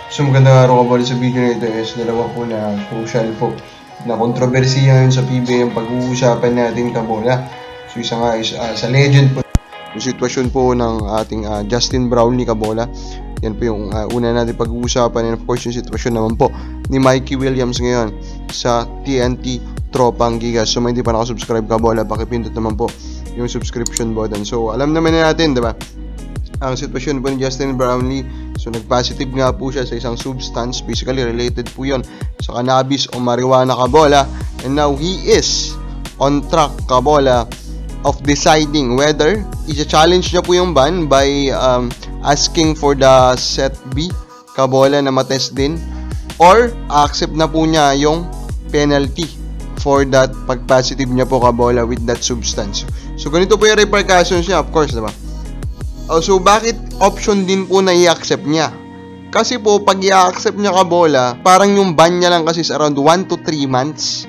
So magandang araw Kabola, sa video na ito is dalawa po na crucial po na kontrobersiya ngayon sa PBA ang pag-uusapan natin Kabola. So isa nga is sa legend po, yung sitwasyon po ng ating Justin Brownlee Kabola. Yan po yung una natin pag-uusapan, and of course yung sitwasyon naman po ni Mikey Williams ngayon sa TNT Tropang Gigas. So may hindi pa nakasubscribe Kabola, pakipindot naman po yung subscription button. So alam naman natin, diba, ang sitwasyon po ni Justin Brownlee. So nag-positive nga po siya sa isang substance, basically related po yon sa cannabis o marijuana Kabola, and now he is on track Kabola of deciding whether i-challenge niya po yung ban by asking for the set B Kabola na matest din, or accept na po niya yung penalty for that pag-positive niya po Kabola with that substance. So ganito po yung repercussions niya, of course, diba? So bakit option din po na i-accept niya? Kasi po pag i-accept niya Kabola, parang yung ban niya lang kasi is around 1 to 3 months.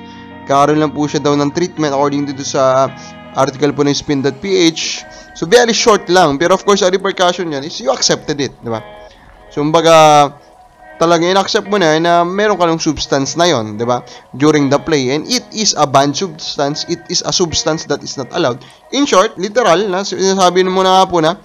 Kakaroon lang po siya daw ng treatment according dito sa article po ng spin.ph. So very short lang, pero of course ang repercussion niya is you accepted it, di ba? So kumbaga talaga in-accept mo na meron ka ng substance na yon, di ba, during the play, and it is a banned substance, it is a substance that is not allowed. In short, literal na sinasabi mo na nga po na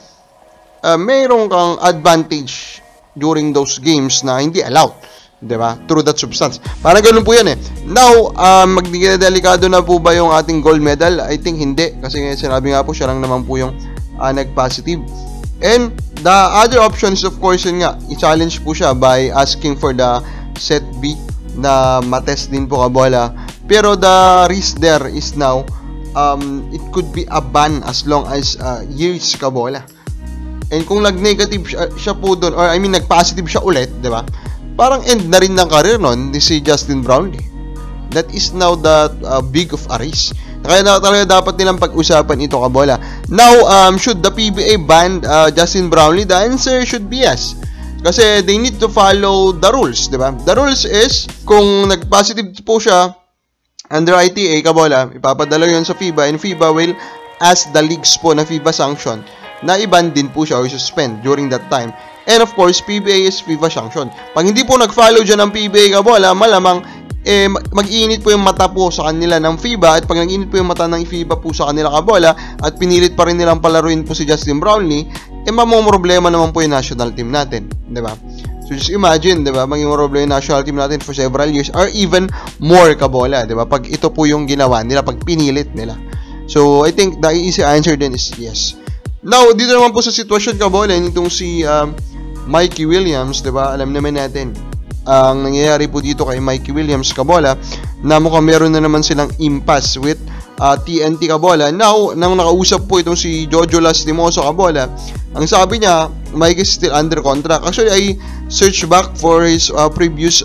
mayroon kang advantage during those games na hindi allowed, diba? Through that substance. Parang ganun po yan eh. Now, magdelikado na po ba yung ating gold medal? I think hindi. Kasi sinabi nga po, siya lang naman po yung nag-positive. And the other option is of course yun nga, i-challenge po siya by asking for the set B na matest din po Kabola. Pero the risk there is now, it could be a ban as long as years Kabola. And kung nag-negative siya po doon, or I mean nag-positive siya ulit, di ba? Parang end na rin ng career nun ni si Justin Brownlee. That is now the big of a risk. Kaya talaga dapat nilang pag-usapan ito Kabola. Now, should the PBA ban Justin Brownlee? The answer should be yes. Kasi they need to follow the rules, di ba? The rules is, kung nag-positive po siya under ITA Kabola, ipapadala yun sa FIBA, and FIBA will ask the leagues po na FIBA sanction na i-ban din po siya or suspend during that time. And of course, PBA is FIBA sanction. Pag hindi po nag-follow dyan ng PBA Kabola, malamang mag-iinit po yung mata po sa kanila ng FIBA, at pag nag-iinit po yung mata ng FIBA po sa kanila Kabola, at pinilit pa rin nilang palaruin po si Justin Brownlee, mamomroblema naman po yung national team natin, di ba? So just imagine, di ba, maging problema yung national team natin for several years, or even more Kabola, di ba, pag ito po yung ginawa nila, pag pinilit nila. So I think the easy answer then is yes. Now, dito naman po sa sitwasyon Kabola, itong si Mikey Williams, diba? Alam naman natin ang nangyayari po dito kay Mikey Williams Kabola, na mukhang meron na naman silang impasse with TNT Kabola. Now, nang nakausap po itong si Jojo Lastimoso Kabola, ang sabi niya, Mikey is still under contract. Actually, I searched back for his previous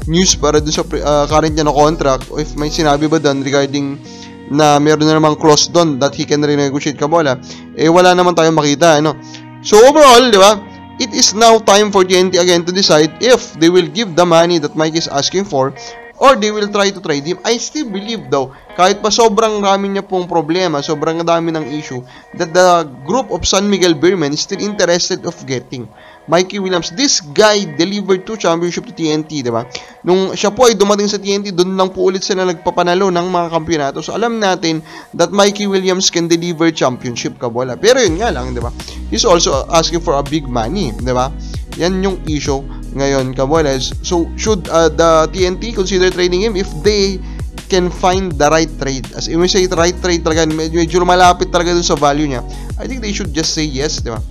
news para dun sa current niya na contract, if may sinabi ba doon regarding na meron na namang clause doon that he can renegotiate Kabola, wala naman tayong makita, ano. So overall, di ba, it is now time for TNT again to decide if they will give the money that Mike is asking for, or they will try to trade him. I still believe though, kahit pa sobrang dami niya pong problema, sobrang dami ng issue, that the group of San Miguel Beermen is still interested of getting Mikey Williams. This guy delivered 2 championship to TNT, diba? Nung siya po ay dumating sa TNT, doon lang po ulit sila nagpapanalo ng mga kampyonato. So alam natin that Mikey Williams can deliver championship Kabola. Pero yun nga lang, diba? He's also asking for a big money, diba? Yan yung issue ngayon Kabola. So should the TNT consider trading him if they can find the right trade? As in we say right trade talaga, medyo malapit talaga dun sa value niya. I think they should just say yes, diba?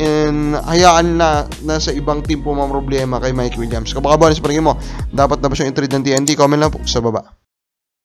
And hayaan na sa ibang team po mga problema kay Mike Williams. Kapag bonus pa rin mo, dapat na ba siyang i-trade ng TNT? Comment lang po sa baba.